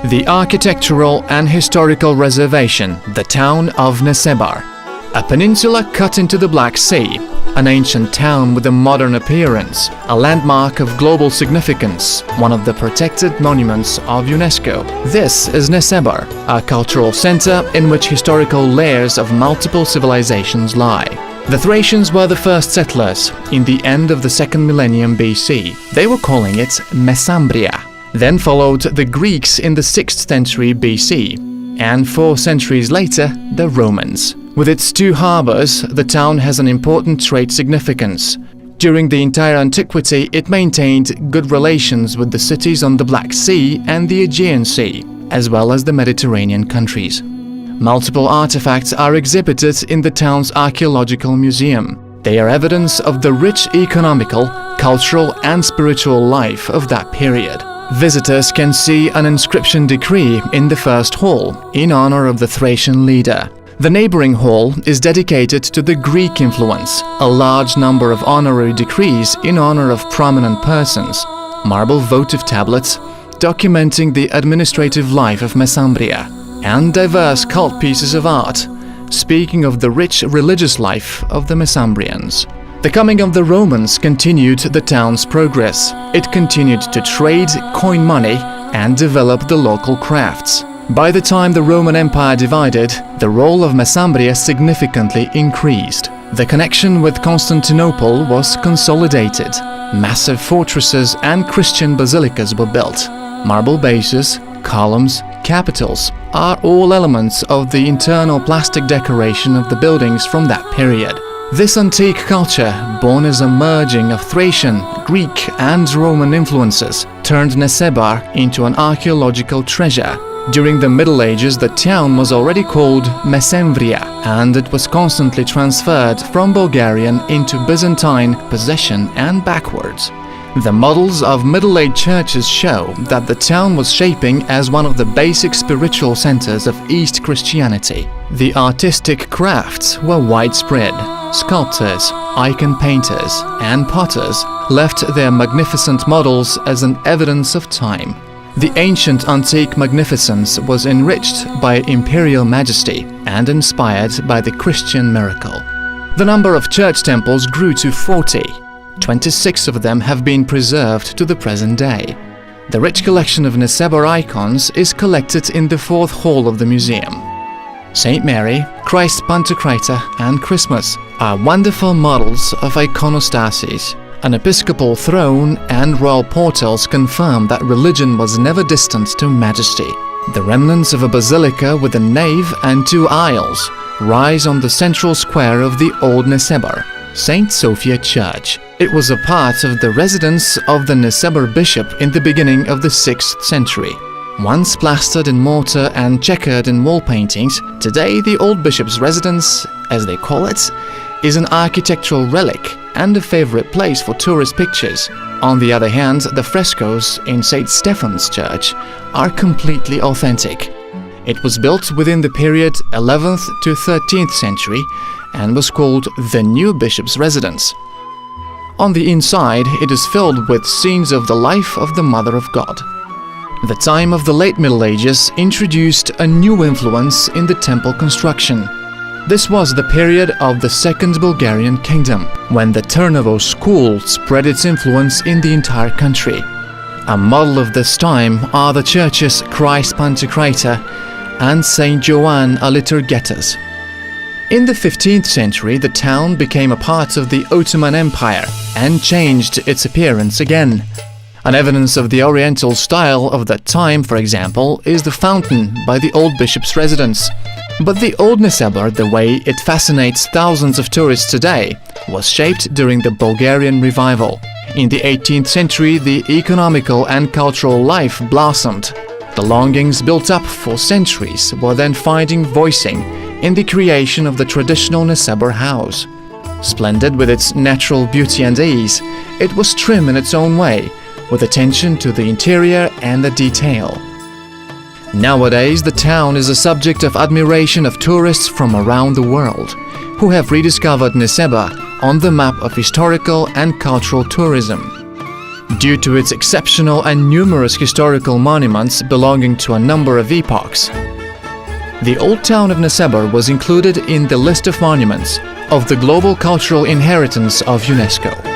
The architectural and historical reservation, the town of Nesebar. A peninsula cut into the Black Sea, an ancient town with a modern appearance, a landmark of global significance, one of the protected monuments of UNESCO. This is Nesebar, a cultural center in which historical layers of multiple civilizations lie. The Thracians were the first settlers in the end of the 2nd millennium BC. They were calling it Mesambria. Then followed the Greeks in the 6th century BC, and 4 centuries later, the Romans. With its 2 harbors, the town has an important trade significance. During the entire antiquity, it maintained good relations with the cities on the Black Sea and the Aegean Sea, as well as the Mediterranean countries. Multiple artifacts are exhibited in the town's archaeological museum. They are evidence of the rich economical, cultural and spiritual life of that period. Visitors can see an inscription decree in the first hall in honor of the Thracian leader. The neighboring hall is dedicated to the Greek influence, a large number of honorary decrees in honor of prominent persons, marble votive tablets documenting the administrative life of Mesambria, and diverse cult pieces of art, speaking of the rich religious life of the Mesambrians. The coming of the Romans continued the town's progress. It continued to trade, coin money, and develop the local crafts. By the time the Roman Empire divided, the role of Mesambria significantly increased. The connection with Constantinople was consolidated. Massive fortresses and Christian basilicas were built. Marble bases, columns, capitals are all elements of the internal plastic decoration of the buildings from that period. This antique culture, born as a merging of Thracian, Greek and Roman influences, turned Nesebar into an archaeological treasure. During the Middle Ages, the town was already called Mesembria, and it was constantly transferred from Bulgarian into Byzantine possession and backwards. The models of Middle Age churches show that the town was shaping as one of the basic spiritual centers of East Christianity. The artistic crafts were widespread. Sculptors, icon painters, and potters left their magnificent models as an evidence of time. The ancient antique magnificence was enriched by imperial majesty and inspired by the Christian miracle. The number of church temples grew to 40. 26 of them have been preserved to the present day. The rich collection of Nesebar icons is collected in the 4th hall of the museum. Saint Mary, Christ Pantocrator, and Christmas are wonderful models of iconostasis. An episcopal throne and royal portals confirm that religion was never distant to majesty. The remnants of a basilica with a nave and 2 aisles rise on the central square of the old Nesebar, St. Sophia Church. It was a part of the residence of the Nesebar bishop in the beginning of the 6th century. Once plastered in mortar and checkered in wall paintings, today the old bishop's residence, as they call it, is an architectural relic and a favorite place for tourist pictures. On the other hand, the frescoes in St. Stephen's Church are completely authentic. It was built within the period 11th to 13th century and was called the new bishop's residence. On the inside, it is filled with scenes of the life of the Mother of God. The time of the late Middle Ages introduced a new influence in the temple construction. This was the period of the Second Bulgarian Kingdom, when the Trnovo school spread its influence in the entire country. A model of this time are the churches Christ Pantocrator and St. Joanne a Liturgetas. In the 15th century, the town became a part of the Ottoman Empire and changed its appearance again. An evidence of the Oriental style of that time, for example, is the fountain by the old bishop's residence. But the old Nesebar, the way it fascinates thousands of tourists today, was shaped during the Bulgarian revival. In the 18th century, the economical and cultural life blossomed. The longings built up for centuries were then finding voicing in the creation of the traditional Nesebar house. Splendid with its natural beauty and ease, it was trim in its own way, with attention to the interior and the detail. Nowadays, the town is a subject of admiration of tourists from around the world, who have rediscovered Nesebar on the map of historical and cultural tourism. due to its exceptional and numerous historical monuments belonging to a number of epochs. The Old Town of Nesebar was included in the list of monuments of the Global Cultural Inheritance of UNESCO.